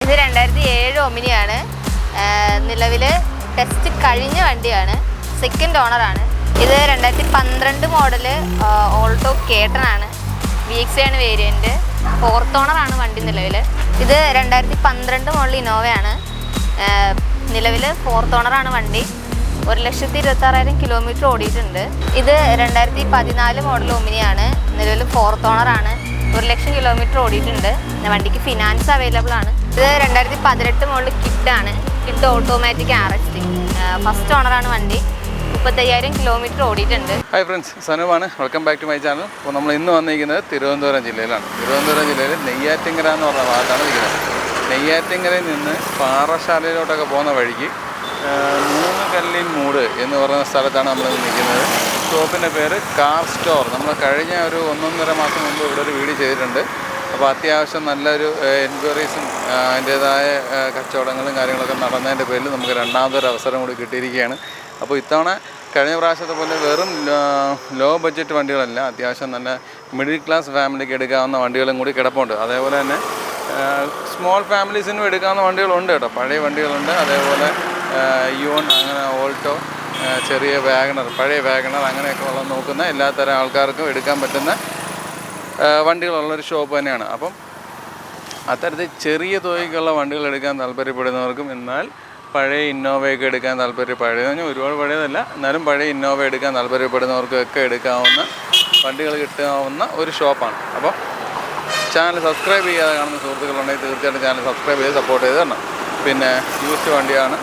ഇത് 2007 ഒമിനിയാണ്. നിലവിൽ ടെസ്റ്റ് കഴിഞ്ഞ വണ്ടിയാണ്. സെക്കൻഡ് ഓണറാണ്. ഇത് 2012 മോഡല് ഓൾട്ടോ കേട്ടനാണ്. VX ആണ് വേരിയൻറ്റ്. ഫോർത്ത് ഓണറാണ് വണ്ടി നിലവിൽ. ഇത് 2012 മോഡൽ ഇന്നോവയാണ്. നിലവിൽ ഫോർത്ത് ഓണറാണ് വണ്ടി. 1,26,000 കിലോമീറ്റർ ഓടിയിട്ടുണ്ട്. ഇത് 2014 മോഡൽ ഒമിനിയാണ്. നിലവിൽ ഫോർത്ത് ഓണറാണ്. 1,00,000 കിലോമീറ്റർ ഓടിയിട്ടുണ്ട്. വണ്ടിക്ക് ഫിനാൻസ് അവൈലബിൾ ആണ്. ഇത് 2018 മോഡൽ കിഡാണ്. Kwid automatic RXT. ഫസ്റ്റ് ഓണറാണ് വണ്ടി. 35,000 കിലോമീറ്റർ ഓടിയിട്ടുണ്ട്. ഹായ് ഫ്രണ്ട്സ്, സനുവാണ്. Welcome back to my channel. അപ്പോൾ നമ്മൾ ഇന്ന് വന്നിരിക്കുന്നത് തിരുവനന്തപുരം ജില്ലയിലാണ്. തിരുവനന്തപുരം ജില്ലയിൽ നെയ്യാറ്റിങ്കര എന്ന് പറഞ്ഞ ഭാഗത്താണ് ഇരിക്കുന്നത്. നെയ്യാറ്റിങ്കരയിൽ നിന്ന് പാറശാലയിലോട്ടൊക്കെ പോകുന്ന വഴിക്ക് 3 കല്ലിൻ മൂട് എന്ന് പറയുന്ന സ്ഥലത്താണ് നമ്മൾ നിൽക്കുന്നത്. ഷോപ്പിൻ്റെ പേര് കാർ സ്റ്റോർ. നമ്മൾ കഴിഞ്ഞ ഒരു 1-1.5 മാസം മുമ്പ് ഇവിടെ ഒരു വീഡിയോ ചെയ്തിട്ടുണ്ട്. അപ്പോൾ അത്യാവശ്യം നല്ലൊരു എൻക്വയറീസും അതിൻ്റേതായ കച്ചവടങ്ങളും കാര്യങ്ങളൊക്കെ നടന്നതിൻ്റെ പേരിൽ നമുക്ക് രണ്ടാമതൊരു അവസരം കൂടി കിട്ടിയിരിക്കുകയാണ്. അപ്പോൾ ഇത്തവണ കഴിഞ്ഞ പ്രാവശ്യത്തെ പോലെ വെറും ലോ ബഡ്ജറ്റ് വണ്ടികളല്ല, അത്യാവശ്യം നല്ല മിഡിൽ ക്ലാസ് ഫാമിലിക്ക് എടുക്കാവുന്ന വണ്ടികളും കൂടി കിടപ്പുണ്ട്. അതേപോലെ തന്നെ സ്മോൾ ഫാമിലീസിനും എടുക്കാവുന്ന വണ്ടികളുണ്ട് കേട്ടോ. പഴയ വണ്ടികളുണ്ട്. അതേപോലെ ഇയോൺ, അങ്ങനെ ഓൾട്ടോ, ചെറിയ വാഗണർ, പഴയ വാഗണർ, അങ്ങനെയൊക്കെ ഉള്ള നോക്കുന്ന എല്ലാത്തരം ആൾക്കാർക്കും എടുക്കാൻ പറ്റുന്ന വണ്ടികളുള്ളൊരു ഷോപ്പ് തന്നെയാണ്. അപ്പം അത്തരത്തിൽ ചെറിയ തുകയ്ക്കുള്ള വണ്ടികൾ എടുക്കാൻ താല്പര്യപ്പെടുന്നവർക്കും, എന്നാൽ പഴയ ഇന്നോവയൊക്കെ എടുക്കാൻ പഴയതെന്ന് ഒരുപാട് പഴയതല്ല, എന്നാലും പഴയ ഇന്നോവ എടുക്കാൻ താല്പര്യപ്പെടുന്നവർക്കൊക്കെ എടുക്കാവുന്ന വണ്ടികൾ കിട്ടാവുന്ന ഒരു ഷോപ്പാണ്. അപ്പം ചാനൽ സബ്സ്ക്രൈബ് ചെയ്യാതെ കാണുന്ന സുഹൃത്തുക്കളുണ്ടെങ്കിൽ തീർച്ചയായിട്ടും ചാനൽ സബ്സ്ക്രൈബ് ചെയ്ത് സപ്പോർട്ട് ചെയ്ത് തരണം. പിന്നെ യൂസ്ഡ് വണ്ടിയാണ്,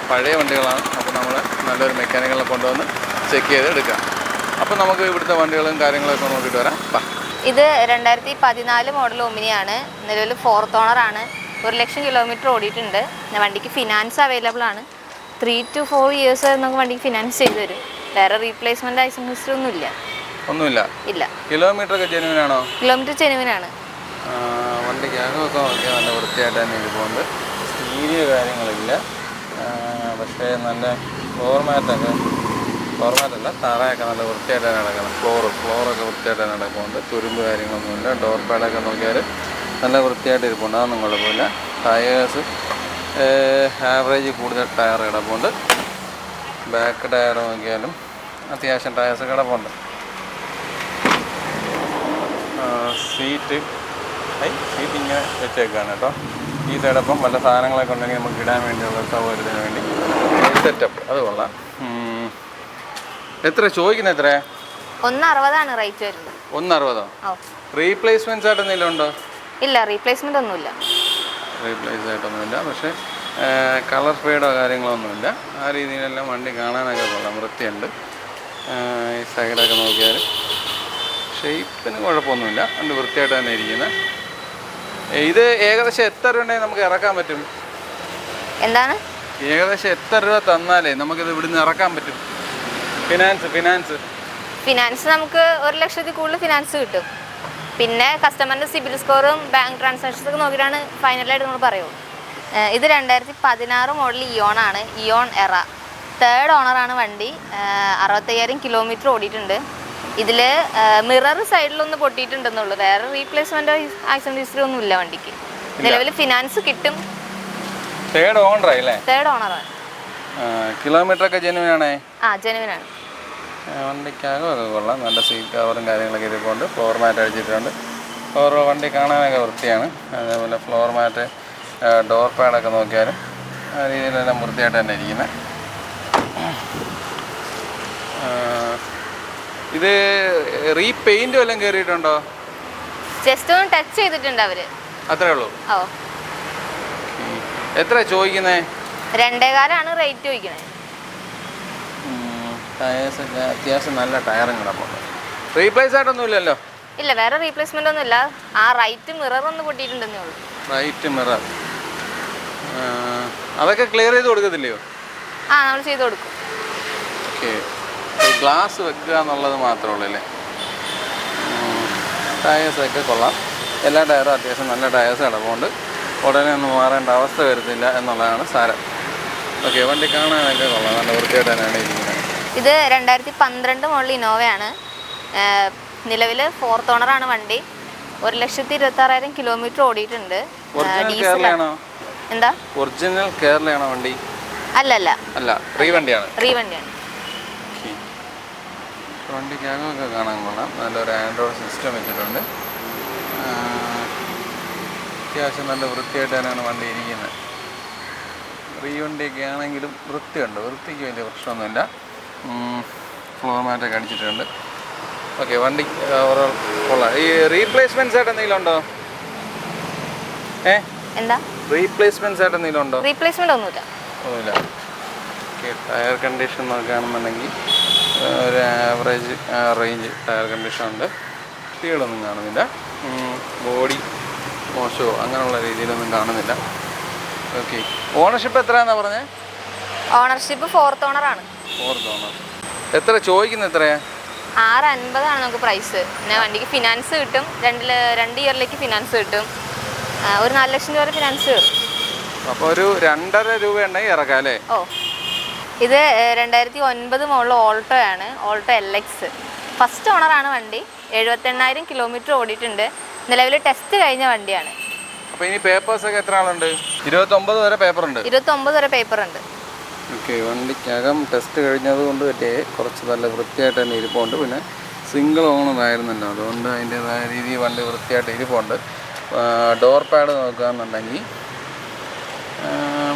പഴയ വണ്ടികളാണ്. അപ്പോൾ നമ്മൾ നല്ലൊരു മെക്കാനിക്കുകളെ കൊണ്ടുവന്ന് ചെക്ക് ചെയ്ത് എടുക്കാം. അപ്പോൾ നമുക്ക് ഇവിടുത്തെ വണ്ടികളും കാര്യങ്ങളൊക്കെ നോക്കിയിട്ട് വരാം. ഇത് 2014 മോഡൽ ഒമിനിയാണ്. നിലവിൽ ഫോർത്ത് ഓണറാണ്. 1,00,000 കിലോമീറ്റർ ഓടിയിട്ടുണ്ട്. വണ്ടിക്ക് ഫിനാൻസ് അവൈലബിൾ ആണ്. 3 to 4 ഇയേഴ്സ് നമുക്ക് വണ്ടിക്ക് ഫിനാൻസ് ചെയ്ത് തരും. വേറെ റീപ്ലേസ്മെൻറ്റ് ലൈസൻസ് ഹിസ്റ്ററി ഒന്നുമില്ല. ഇല്ല. കിലോമീറ്റർ ഒക്കെ ജെനുവിനാണോ? കിലോമീറ്റർ ജെനുവിനാണ്. വണ്ടിക്ക് അകമൊക്കെ നോക്കിയാൽ നല്ല വൃത്തിയായിട്ട് തന്നെ ഇത് പോകുന്നത്. സീരിയ കാര്യങ്ങളില്ല. പക്ഷേ നല്ല ഫ്ലോർമാറ്റല്ല, തറയൊക്കെ നല്ല വൃത്തിയായിട്ട് നടക്കണം. ഫ്ലോറൊക്കെ വൃത്തിയായിട്ട് നടക്കുന്നുണ്ട്. തുരുമ്പ് കാര്യങ്ങളൊന്നുമില്ല. ഡോർ പാഡൊക്കെ നോക്കിയാൽ നല്ല വൃത്തിയായിട്ട് ഇരിപ്പുണ്ട്. അതൊന്നും കുഴപ്പമില്ല. ടയേഴ്സ് ആവറേജ് കൂടുതൽ ടയർ കിടപ്പുണ്ട്. ബാക്ക് ടയർ നോക്കിയാലും അത്യാവശ്യം ടയേഴ്സ് കിടപ്പുണ്ട്. സീറ്റ് ഇങ്ങനെ വെച്ചേക്കാണ് കേട്ടോ. ഈ സൈഡപ്പം വല്ല സാധനങ്ങളൊക്കെ ഉണ്ടെങ്കിൽ നമുക്ക് ഇടാൻ വേണ്ടിയുള്ള സൗകര്യത്തിന് വേണ്ടി സെറ്റപ്പ്, അത് കൊള്ളാം. എത്ര ചോദിക്കുന്നത്? എത്ര? 160 റേറ്റ് വരുന്നത്. 160. റീപ്ലേസ്മെൻറ്റ്സ് ആയിട്ട് എന്തെങ്കിലും ഉണ്ടോ? ഇല്ല, റീപ്ലേസ്മെൻ്റ് ഒന്നുമില്ല. റീപ്ലേസ് ആയിട്ടൊന്നുമില്ല. പക്ഷേ കളർ ഫെയ്ഡോ കാര്യങ്ങളൊന്നുമില്ല. ആ രീതിയിലെല്ലാം വണ്ടി കാണാനൊക്കെ കൊള്ളാം, വൃത്തിയുണ്ട്. ഈ സൈഡൊക്കെ നോക്കിയാൽ ഷേപ്പിന് കുഴപ്പമൊന്നുമില്ല. വണ്ടി വൃത്തിയായിട്ട് തന്നെ ഇരിക്കുന്നത്. ഇത് ഏകദേശം എത്ര രൂപ ഉണ്ടെങ്കിൽ നമുക്ക് ഇറക്കാൻ പറ്റും? എന്താണ്? ഏകദേശം എത്ര രൂപ തന്നാലേ നമുക്കിത് ഇവിടുന്ന് ഇറക്കാൻ പറ്റും? ഫിനാൻസ് നമുക്ക് 1,00,000 കൂടുതൽ ഫിനാൻസ് കിട്ടും. പിന്നെ കസ്റ്റമറിൻ്റെ സിബിൽ സ്കോറും ബാങ്ക് ട്രാൻസാക്ഷൻസ് ഒക്കെ നോക്കിയിട്ടാണ് ഫൈനലായിട്ട് നമ്മൾ പറയുള്ളൂ. ഇത് 2016 മോഡൽ ഇയോൺ ആണ്. ഇയോൺ എറ. തേർഡ് ഓണറാണ് വണ്ടി. 65,000 കിലോമീറ്റർ ഓടിയിട്ടുണ്ട്. ഇതിൽ മിറർ സൈഡിലൊന്ന് പൊട്ടിയിട്ടുണ്ടെന്നുള്ളൂ. വേറെ റീപ്ലേസ്മെൻറ്റോ ആക്സിഡൻറ്റ് ഹിസ്റ്ററി ഒന്നും ഇല്ല വണ്ടിക്ക്. നിലവിൽ ഫിനാൻസ് കിട്ടും. തേർഡ് ഓണറാണ്. കിലോമീറ്റർ ഒക്കെ ജെനുവിനാണേ? ജെനുവിനാണ്. വണ്ടിക്കകമൊക്കെ കൊള്ളാം. നല്ല സീറ്റ് കവറും കാര്യങ്ങളൊക്കെ ഇരിപ്പുണ്ട്. ഫ്ലോർ മാറ്റ് അടിച്ചിട്ടുണ്ട്. വണ്ടി കാണാനൊക്കെ വൃത്തിയാണ്. അതേപോലെ ഫ്ലോർ മാറ്റ്, ഡോർ പാഡൊക്കെ നോക്കിയാലും ആ രീതിയിലെല്ലാം വൃത്തിയായിട്ട് തന്നെ ഇരിക്കുന്നത്. ഇത് റീപെയിൻറ്റ് വല്ലതും കയറിയിട്ടുണ്ടോ? ജസ്റ്റ് ഒന്ന് ടച്ച് ചെയ്തിട്ടുണ്ട് അവർ. അത്രേ ഉള്ളൂ? എത്ര ചോദിക്കുന്നത്? 2.25 റേറ്റ് ചോദിക്കണേ. ടയേഴ്സൊക്കെ അത്യാവശ്യം നല്ല ടയറും കിടപ്പുണ്ട്. റീപ്ലേസ് ആയിട്ടൊന്നും ഇല്ലല്ലോ? ഇല്ല, വേറെ റീപ്ലേസ്മെൻ്റ് ഒന്നും ഇല്ല. ആ റൈറ്റ് മിറർ ഒന്ന് പൊട്ടിയിട്ടുണ്ടെന്നേ ഉള്ളൂ. റൈറ്റ് മിറർ അതൊക്കെ ക്ലിയർ ചെയ്ത് കൊടുക്കത്തില്ലയോ? നമ്മൾ ചെയ്ത് കൊടുക്കും. ഓക്കെ. ഗ്ലാസ് വെക്കുക എന്നുള്ളത് മാത്രമേ ഉള്ളൂ അല്ലേ? ടയേഴ്സൊക്കെ കൊള്ളാം. എല്ലാ ടയറും അത്യാവശ്യം നല്ല ടയേഴ്സ് കിടപ്പുണ്ട്. ഉടനെ ഒന്നും മാറേണ്ട അവസ്ഥ വരുന്നില്ല എന്നുള്ളതാണ് സാരം. ഓക്കെ. വണ്ടി കാണാനൊക്കെ കൊള്ളാം, നല്ല വൃത്തിയായിട്ട് തന്നെയാണ് ഇരിക്കുന്നത്. ഇത് 2012 മോഡൽ ഇന്നോവയാണ്. നിലവിൽ ഫോർത്ത് ഓണറാണ് വണ്ടി. 1,26,000 കിലോമീറ്റർ ഓടിയിട്ടുണ്ട്. ഒറിജിനൽ കേരളയാണോ? എന്താ ഒറിജിനൽ കേരളയാണോ വണ്ടി? അല്ല അല്ല, റീ വണ്ടിയാണ്. വണ്ടിയാണ്. വണ്ടിക്കകമൊക്കെ കാണാൻ കൊള്ളാം. നല്ലൊരു ആൻഡ്രോയിഡ് സിസ്റ്റം വെച്ചിട്ടുണ്ട്. അത്യാവശ്യം നല്ല വൃത്തിയായിട്ട് തന്നെയാണ് വണ്ടി ഇരിക്കുന്നത്. റീ വണ്ടിയൊക്കെ ആണെങ്കിലും വൃത്തിയുണ്ട്, വൃത്തിക്ക് വലിയ പ്രശ്നമൊന്നുമില്ല. ഫ്ലോർ മാറ്റൊക്കെ അടിച്ചിട്ടുണ്ട്. ഓക്കെ, വണ്ടി ഓവറോൾ കൊള്ളാം. ഈ റീപ്ലേസ്മെൻറ്റ്സ് ആയിട്ട് എന്തെങ്കിലും ഉണ്ടോ? എന്താ റീപ്ലേസ്മെൻറ്റ്സ് ആയിട്ട് എന്തെങ്കിലും ഉണ്ടോ? റീപ്ലേസ്മെന്റ് ഒന്നുമില്ല. ഓക്കെ, ടയർ കണ്ടീഷൻ നോക്കുകയാണെന്നുണ്ടെങ്കിൽ ഒരു ആവറേജ് റേഞ്ച് ടയർ കണ്ടീഷൻ ഉണ്ട്. സ്പീഡൊന്നും കാണുന്നില്ല. ബോഡി മോശമോ അങ്ങനെയുള്ള രീതിയിലൊന്നും കാണുന്നില്ല. ഓക്കെ, ഓണർഷിപ്പ് എത്രയാണെന്നാണ് പറഞ്ഞത്? ഓണർഷിപ്പ് 4th ഓണറാണ്. 4th owner. എത്ര ചോദിക്കുന്നത്? എത്രയാ? 650 നമുക്ക് പ്രൈസ്. പിന്നെ വണ്ടിക്ക് ഫിനാൻസ് കിട്ടും. 2 ഇയറിലേക്ക് ഫിനാൻസ് കിട്ടും. ഒരു 4 ലക്ഷം രൂപ ഫിനാൻസ് കയറും. അപ്പോൾ ഒരു 2.5 രൂപ ഉണ്ടെങ്കിൽ ഇറക്കാം അല്ലേ? ഇത് 2009 മോഡൽ ഓൾട്ടോ ആണ്. Alto LX. ഫസ്റ്റ് ഓണറാണ് വണ്ടി. 78,000 കിലോമീറ്റർ ഓടിയിട്ടുണ്ട്. നിലവിൽ ടെസ്റ്റ് കഴിഞ്ഞ വണ്ടിയാണ്. അപ്പോൾ ഇനി പേപ്പേഴ്സൊക്കെ എത്ര ആളുണ്ട്? 29 വരെ പേപ്പറുണ്ട്. 29 വരെ പേപ്പർ ഉണ്ട്. ഓക്കെ, വണ്ടിക്കകം ടെസ്റ്റ് കഴിഞ്ഞത് കൊണ്ട് പറ്റിയ കുറച്ച് നല്ല വൃത്തിയായിട്ട് തന്നെ ഇരിപ്പുണ്ട്. പിന്നെ സിംഗിൾ ഓണർ ആയിരുന്നല്ലോ, അതുകൊണ്ട് അതിൻ്റേതായ രീതിയിൽ വണ്ടി വൃത്തിയായിട്ട് ഇരിപ്പുണ്ട്. ഡോർ പാഡ് നോക്കുകയാണെന്നുണ്ടെങ്കിൽ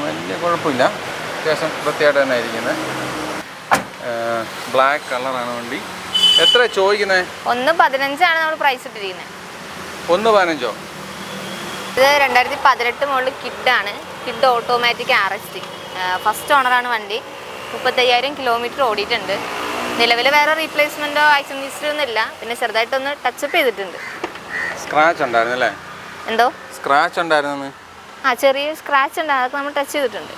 വലിയ കുഴപ്പമില്ല, അത്യാവശ്യം വൃത്തിയായിട്ട് തന്നെ ഇരിക്കുന്നത്. ബ്ലാക്ക് കളറാണ് വണ്ടി. എത്ര ചോദിക്കുന്നത്? 1.15 നമ്മൾ പ്രൈസ് ഇട്ടിരിക്കുന്നത്. 1.15? ഇത് 2018 മോഡൽ കിഡാണ്. Kwid automatic RST. ഫസ്റ്റ് ഓണറാണ് വണ്ടി. 35,000 കിലോമീറ്റർ ഓടിയിട്ടുണ്ട്. നിലവിൽ വേറെ റീപ്ലേസ്മെൻറ്റോ ആക്സിഡൻറ്റ് ഹിസ്റ്ററി ഒന്നും ഇല്ല. പിന്നെ ചെറുതായിട്ടൊന്ന് ടച്ചപ്പ് ചെയ്തിട്ടുണ്ട്. സ്ക്രാച്ച് ഉണ്ടായിരുന്നു അല്ലേ? എന്തോ സ്ക്രാച്ച് ഉണ്ടായിരുന്നു? ചെറിയ സ്ക്രാച്ച് ഉണ്ട്, അതൊക്കെ നമ്മൾ ടച്ച് ചെയ്തിട്ടുണ്ട്.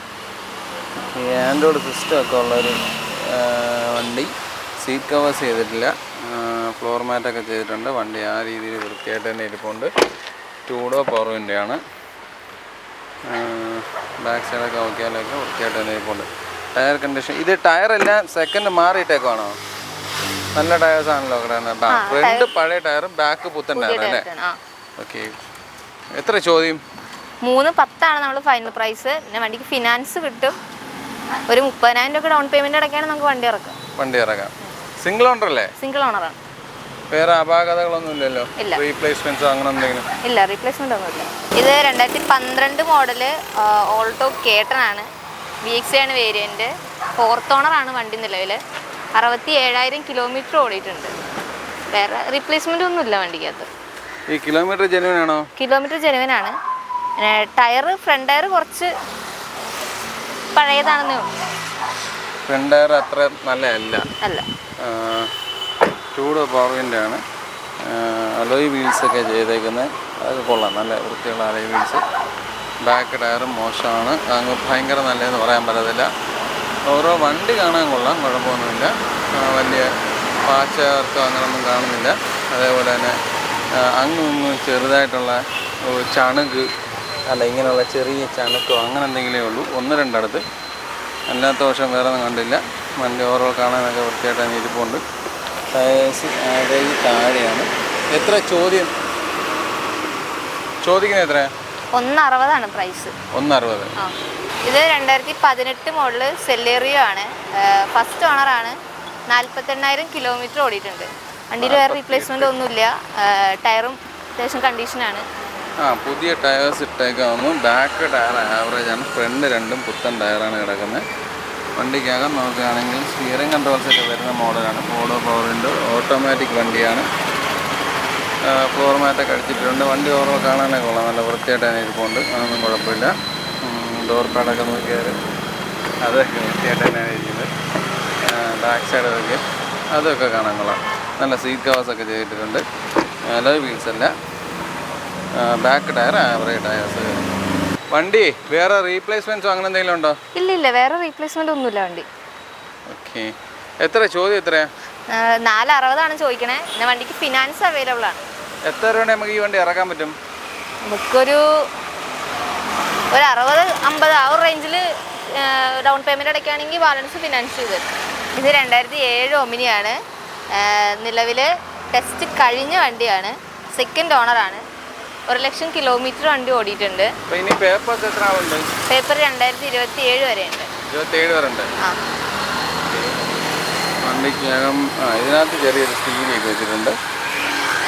ഈ ആൻഡ്രോയിഡ് സിസ്റ്റം ഒക്കെ ഉള്ളൊരു വണ്ടി. സീറ്റ് കവേഴ്സ് ചെയ്തിട്ടില്ല, ഫ്ലോർ മാറ്റൊക്കെ ചെയ്തിട്ടുണ്ട്. വണ്ടി ആ രീതിയിൽ വൃത്തിയായിട്ട് തന്നെ ഇരിപ്പുണ്ട്. 2 ഡോർ പവർ വിൻഡോയാണ്. ബാക്ക് സൈഡൊക്കെ നോക്കിയാലൊക്കെ വൃത്തിയായിട്ട് തന്നെ ഇരിപ്പുണ്ട്. ടയർ കണ്ടീഷൻ, ഇത് ടയറെല്ലാം സെക്കൻഡ് മാറിയിട്ടേക്കാണോ? നല്ല ടയേഴ്സ് ആണല്ലോ കിടക്കുന്നത്. ഫ്രണ്ട് പഴയ ടയറും ബാക്ക് പുത്തൻ ടയറും അല്ലേ? ഓക്കെ, എത്ര ചോദ്യം? 3.10 നമ്മൾ ഫൈനൽ പ്രൈസ്. പിന്നെ വണ്ടിക്ക് ഫിനാൻസ് കിട്ടും. ഒരു 30,000 രൂപ ഡൗൺ പേയ്മെന്റ് അടയ്ക്കാണ് നമുക്ക് വണ്ടി ഇറക്കാം. സിംഗിൾ ഓണർ അല്ലേ? സിംഗിൾ ഓണറാണ്. വേറെ അപാകതകളൊന്നും ഇല്ലല്ലോ? റീപ്ലേസ്മെന്റ്സ് അങ്ങനെ എന്തെങ്കിലും? ഇല്ല, റീപ്ലേസ്മെന്റ് ഒന്നുമില്ല. ഇത് 2012 മോഡല് ഓൾട്ടോ കേട്ടനാണ്. VXA ആണ് വേരിയന്റ്. 4th ഓണറാണ് വണ്ടി. നിലവിൽ 67,000 കിലോമീറ്റർ ഓടിയിട്ടുണ്ട്. വേറെ റീപ്ലേസ്മെന്റ് ഒന്നുമില്ല വണ്ടിക്കകത്ത്. ഈ കിലോമീറ്റർ ജെനുവിൻ ആണോ? കിലോമീറ്റർ ജെനുവിൻ ആണ്. ടയർ ഫ്രണ്ട് ടയർ കുറച്ച് പഴയതാണെന്നേ ഉള്ളൂ. ഫ്രണ്ട് ടയർ അത്ര നല്ലതല്ല. 2 ഡോർ പവർ വിൻഡോ ആണ്. അലോയ് വീൽസൊക്കെ ചെയ്തേക്കുന്നത്, അതൊക്കെ കൊള്ളാം, നല്ല വൃത്തിയുള്ള അലോയ് വീൽസ്. ബാക്ക് ടയറും മോശമാണ്, അങ്ങ് ഭയങ്കര നല്ലതെന്ന് പറയാൻ പറ്റത്തില്ല. ഓരോ വണ്ടി കാണാൻ കൊള്ളാം, കുഴപ്പമൊന്നുമില്ല. വലിയ പാച്ചവർക്കോ അങ്ങനെയൊന്നും കാണുന്നില്ല. അതേപോലെ തന്നെ അങ്ങൊന്നും ചെറുതായിട്ടുള്ള ചണുക്ക് ഇങ്ങനെയുള്ള ചെറിയ ചണുക്കോ അങ്ങനെ എന്തെങ്കിലുമേ ഉള്ളൂ, 1-2 അടുത്ത്. അല്ലാത്ത വശം വേറെ ഒന്നും കണ്ടില്ല. വണ്ടി ഓവറോൾ കാണാനൊക്കെ വൃത്തിയായിട്ട് തന്നെ ഇരിപ്പുണ്ട്. ടയേഴ്സ് ആവറേജ് താഴെയാണ്. എത്ര ചോദ്യം? ചോദിക്കുന്നത് എത്രയാ? 1.60 പ്രൈസ്. 1.60. ഇത് 2018 മോഡല് സെല്ലേറിയോ ആണ്. ഫസ്റ്റ് ഓണറാണ്. 48,000 കിലോമീറ്റർ ഓടിയിട്ടുണ്ട്. വണ്ടിയിൽ വേറെ റീപ്ലേസ്മെന്റ് ഒന്നുമില്ല. ടയറും അത്യാവശ്യം കണ്ടീഷനാണ്. പുതിയ ടയേഴ്സ് ഇട്ടേക്കാവുന്നു. ബാക്ക് ടയർ ആവറേജ് ആണ്. ഫ്രണ്ട് 2 പുത്തൻ ടയറാണ് കിടക്കുന്നത്. വണ്ടിക്കകം നോക്കുകയാണെങ്കിൽ സ്റ്റിയറിംഗ് കൺട്രോൾസ് ഒക്കെ വരുന്ന മോഡലാണ്. 4 ഡോർ പവർ വിൻഡോ, ഓട്ടോമാറ്റിക് വണ്ടിയാണ്. ഫ്ലോർ മാറ്റൊക്കെ അടിച്ചിട്ടുണ്ട്. വണ്ടി ഓവറോൾ കാണാനൊക്കെ കൊള്ളാം, നല്ല വൃത്തിയായിട്ട് തന്നെ ഇരിപ്പുണ്ട്, അതൊന്നും കുഴപ്പമില്ല. ഡോർ പാഡൊക്കെ നോക്കിയാൽ അതൊക്കെ വൃത്തിയായിട്ട് തന്നെയാണ് ഇരിക്കുന്നത്. ബാക്ക് സൈഡൊക്കെ അതൊക്കെ കാണാൻ കൊള്ളാം. നല്ല സീറ്റ് കവേഴ്സൊക്കെ ചെയ്തിട്ടുണ്ട്. അലോയ് വീൽസ് അല്ല. Back tyre average tyres. വണ്ടി വേറെ റീപ്ലേസ്മെൻറ്റ്സോ അങ്ങനെ എന്തെങ്കിലും ഉണ്ടോ? ഇല്ല, വേറെ റീപ്ലേസ്മെന്റ് ഒന്നുമില്ല വണ്ടി. ഓക്കെ, എത്ര ചോദ്യം? എത്രയാ? 4.60 ചോദിക്കണേ. പിന്നെ വണ്ടിക്ക് ഫിനാൻസ് അവൈലബിൾ ആണ്. എത്ര രൂപ നമുക്ക് ഈ വണ്ടി ഇറക്കാൻ പറ്റും? നമുക്കൊരു 60-50 ആ ഒരു റേഞ്ചിൽ ഡൗൺ പേയ്മെന്റ് അടയ്ക്കുകയാണെങ്കിൽ ബാലൻസ് ഫിനാൻസ് ചെയ്ത് തരും. ഇത് 2007 ഒമിനിയാണ്. നിലവിൽ ടെസ്റ്റ് കഴിഞ്ഞ വണ്ടിയാണ്. സെക്കൻഡ് ഓണറാണ്. 1,00,000 കിലോമീറ്റർ വണ്ടി ഓടിയിട്ടുണ്ട്. ഇനി പേപ്പേഴ്സ് എത്ര ആവുന്നുണ്ട്? പേപ്പർ 2027 വരെ ഉണ്ട്. 27 വരെ ഉണ്ട്. വണ്ടിക്കകം ഇതിനകത്ത് ചെറിയൊരു സ്റ്റീലൊക്കെ വെച്ചിട്ടുണ്ട്.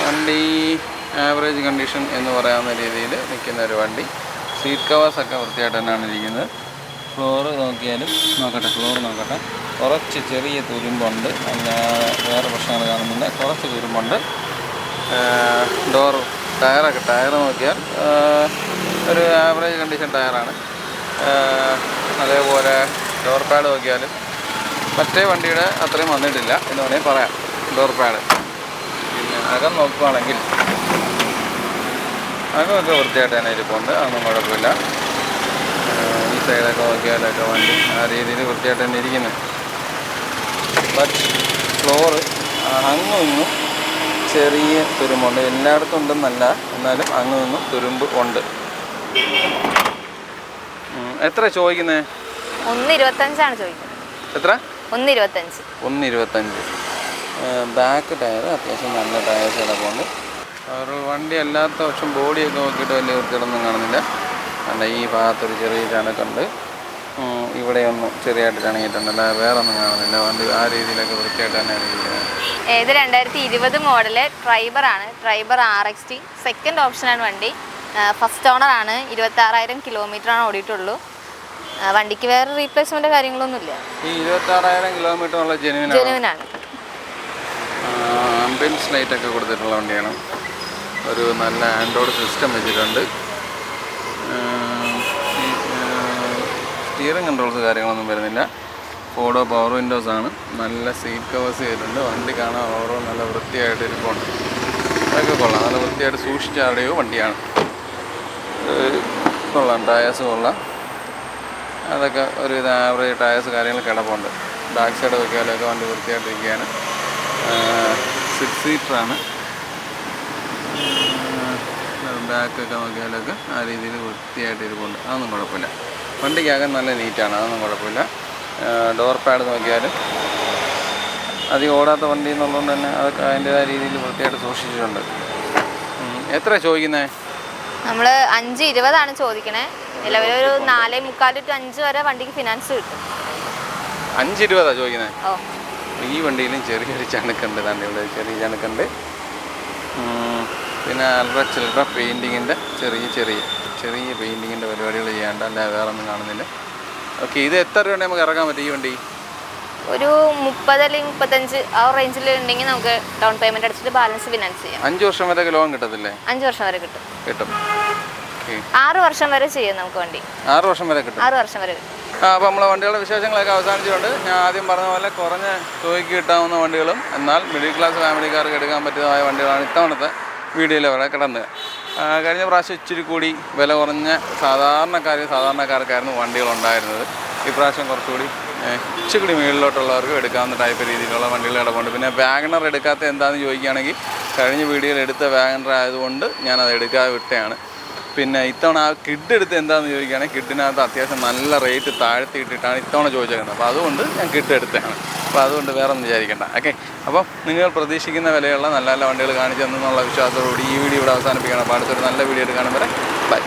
വണ്ടി ആവറേജ് കണ്ടീഷൻ എന്ന് പറയാവുന്ന രീതിയിൽ നിൽക്കുന്ന ഒരു വണ്ടി. സീറ്റ് കവേഴ്സൊക്കെ വൃത്തിയായിട്ട് തന്നെയാണ് ഇരിക്കുന്നത്. ഫ്ലോറ് നോക്കിയാലും ഫ്ലോർ നോക്കട്ടെ, കുറച്ച് ചെറിയ തുരുമ്പുണ്ട്, അല്ലാതെ വേറെ പ്രശ്നങ്ങൾ കാണുന്നില്ല. കുറച്ച് തുരുമ്പുണ്ട്. ടയർ നോക്കിയാൽ ഒരു ആവറേജ് കണ്ടീഷൻ ടയറാണ്. അതേപോലെ ഡോർ പാഡ് നോക്കിയാലും മറ്റേ വണ്ടിയുടെ അത്രയും വന്നിട്ടില്ല എന്ന് വേണമെങ്കിൽ പറയാം. ഡോർ പാഡ് പിന്നെ അകം നോക്കുകയാണെങ്കിൽ അകമൊക്കെ വൃത്തിയായിട്ട് തന്നെ ഇരിപ്പുണ്ട്, അതൊന്നും കുഴപ്പമില്ല. ഈ സൈഡൊക്കെ നോക്കിയാലൊക്കെ വണ്ടി ആ രീതിയിൽ വൃത്തിയായിട്ട് തന്നെ ഇരിക്കുന്നത്. ബട്ട് ഫ്ലോറ് അങ്ങും ഇങ്ങും ചെറിയ തുരുമ്പുണ്ട്. എല്ലായിടത്തും ഉണ്ടെന്നല്ല, എന്നാലും അങ്ങും ഇങ്ങും തുരുമ്പ് ഉണ്ട്. എത്ര ചോദിക്കുന്നത്? 1,25 ചോദിക്കുന്നത്. എത്ര? 1,25. 1,25. ബാക്ക് ടയർ അത്യാവശ്യം നല്ല ടയേഴ്സ് കിടപ്പുണ്ട്. ഒരു വണ്ടി അല്ലാത്ത പക്ഷം ബോഡിയൊക്കെ നോക്കിയിട്ട് വലിയ വൃത്തിയിടൊന്നും കാണുന്നില്ല. അല്ല, ഈ ഭാഗത്തൊരു ചെറിയ ചണക്കുണ്ട്, ഇവിടെയൊന്നും ചെറിയായിട്ട് ചണങ്ങിയിട്ടുണ്ട്, അല്ല വേറെ ഒന്നും കാണുന്നില്ല. വണ്ടി ആ രീതിയിലൊക്കെ വൃത്തിയായിട്ട് തന്നെയാണ് ഇരിക്കുന്നത്. ഇത് 2020 മോഡല് ട്രൈബറാണ്. ട്രൈബർ RXT സെക്കൻഡ് ഓപ്ഷനാണ് വണ്ടി. ഫസ്റ്റ് ഓണറാണ്. 26,000 കിലോമീറ്ററാണ് ഓടിയിട്ടുള്ളൂ. വണ്ടിക്ക് വേറെ റീപ്ലേസ്മെൻറ്റ് കാര്യങ്ങളൊന്നുമില്ല. ഈ 26,000 കിലോമീറ്ററുള്ള ജെനുവിനാണ്. ആംബിയൻസ് ലൈറ്റൊക്കെ കൊടുത്തിട്ടുള്ള വണ്ടിയാണ്. ഒരു നല്ല ആൻഡ്രോയിഡ് സിസ്റ്റം വെച്ചിട്ടുണ്ട്. സ്റ്റിയറിംഗ് കൺട്രോൾസ് കാര്യങ്ങളൊന്നും വരുന്നില്ല. ഫോർഡോ പവർ വിൻഡോസ് ആണ്. നല്ല സീറ്റ് കവേഴ്സ് ചെയ്തിട്ടുണ്ട്. വണ്ടി കാണാൻ ഓവറോൾ നല്ല വൃത്തിയായിട്ട് ഇരിപ്പുണ്ട്. അതൊക്കെ കൊള്ളാം, നല്ല വൃത്തിയായിട്ട് സൂക്ഷിച്ചാടിയോ വണ്ടിയാണ്. കൊള്ളാം, ടയേഴ്സ് കൊള്ളാം. അതൊക്കെ ഒരുവിധ ആവറേജ് ടയേഴ്സ് കാര്യങ്ങൾ കിടപ്പുണ്ട്. ബാക്ക് സൈഡ് വെക്കാലൊക്കെ വണ്ടി വൃത്തിയായിട്ടിരിക്കുകയാണ്. 6 സീറ്ററാണ്. ബാക്കൊക്കെ നോക്കിയാലൊക്കെ ആ രീതിയിൽ വൃത്തിയായിട്ട് ഇരിപ്പുണ്ട്. അതൊന്നും കുഴപ്പമില്ല. വണ്ടിക്കകം നല്ല നീറ്റാണ്, അതൊന്നും കുഴപ്പമില്ല. ഡോർ പാഡ് നോക്കിയാലും അധികം ഓടാത്ത വണ്ടി എന്നുള്ളതുകൊണ്ട് തന്നെ അതൊക്കെ അതിൻ്റെതായ രീതിയിൽ വൃത്തിയായിട്ട് സൂക്ഷിച്ചിട്ടുണ്ട്. എത്ര ചോദിക്കുന്നത്? നമ്മൾ 5,20 ചോദിക്കണേ. നിലവിലൊരു 4.25 to 5 വരെ വണ്ടിക്ക് ഫിനാൻസ് കിട്ടും. 5,20 ചോദിക്കുന്നത്? ഓ, ഈ വണ്ടിയിലും ചെറിയൊരു ചണക്കുണ്ട്, തന്നെയുള്ള ചെറിയ ചണക്കുണ്ട്. പിന്നെ അൽറ ചിൽറ പെയിൻറ്റിങ്ങിൻ്റെ ചെറിയ പെയിൻറ്റിങ്ങിൻ്റെ പരിപാടികൾ ചെയ്യാണ്ട്, അല്ല വേറെ ഒന്നും കാണുന്നില്ല. ഓക്കെ, ഇത് എത്ര രൂപ നമുക്ക് ഇറക്കാൻ പറ്റും ഈ വണ്ടി? ഒരു 30 അല്ലെങ്കിൽ 35 ആ റേഞ്ചിൽ ഉണ്ടെങ്കിൽ നമുക്ക് ഡൗൺ പേയ്മെൻറ്റ് അടിച്ചിട്ട് ബാലൻസ് ഫിനാൻസ് ചെയ്യാം. 5 വർഷം വരെ ലോൺ കിട്ടത്തില്ലേ? 5 വർഷം വരെ കിട്ടും. 6 വർഷം വരെ ചെയ്യാം നമുക്ക് വണ്ടി. 6 വർഷം വരെ കിട്ടും. 6 വർഷം വരെ കിട്ടും. അപ്പോൾ നമ്മളെ വണ്ടികളുടെ വിശേഷങ്ങളൊക്കെ അവസാനിച്ചിട്ടുണ്ട്. ഞാൻ ആദ്യം പറഞ്ഞ പോലെ കുറഞ്ഞ തുകയ്ക്ക് കിട്ടാവുന്ന വണ്ടികളും എന്നാൽ മിഡിൽ ക്ലാസ് ഫാമിലിക്കാർക്ക് എടുക്കാൻ പറ്റിയതായ വണ്ടികളാണ് ഇത്തവണത്തെ വീഡിയോയിൽ അവിടെ കിടന്നത്. കഴിഞ്ഞ പ്രാവശ്യം ഇച്ചിരി കൂടി വില കുറഞ്ഞ സാധാരണക്കാർക്കായിരുന്നു വണ്ടികളുണ്ടായിരുന്നത്. ഇപ്രാവശ്യം കുറച്ചുകൂടി ഇച്ചിരി മുകളിലോട്ടുള്ളവർക്ക് എടുക്കാവുന്ന ടൈപ്പ് രീതിയിലുള്ള വണ്ടികൾ കിടപ്പുണ്ട്. പിന്നെ വാഗണർ എടുക്കാത്ത എന്താണെന്ന് ചോദിക്കുകയാണെങ്കിൽ കഴിഞ്ഞ വീഡിയോയിൽ എടുത്ത വാഗണർ ആയതുകൊണ്ട് ഞാനത് എടുക്കാതെ വിട്ടതാണ്. പിന്നെ ഇത്തവണ ആ കിഡ് എടുത്ത് എന്താണെന്ന് ചോദിക്കുകയാണെങ്കിൽ കിഡിനകത്ത് അത്യാവശ്യം നല്ല റേറ്റ് താഴ്ത്തിയിട്ടിട്ടാണ് ഇത്തവണ ചോദിച്ചേക്കുന്നത്. അപ്പോൾ അതുകൊണ്ട് ഞാൻ കിഡ് എടുത്തതാണ്. അപ്പോൾ അതുകൊണ്ട് വേറെ ഒന്നും വിചാരിക്കേണ്ട. ഓക്കെ, അപ്പം നിങ്ങൾ പ്രതീക്ഷിക്കുന്ന വിലയുള്ള നല്ല നല്ല വണ്ടികൾ കാണിച്ചു തന്നുള്ള വിശ്വാസത്തോടുകൂടി ഈ വീഡിയോ ഇവിടെ അവസാനിപ്പിക്കണം. അപ്പോൾ അടുത്തൊരു നല്ല വീഡിയോ എടുക്കാനും വരെ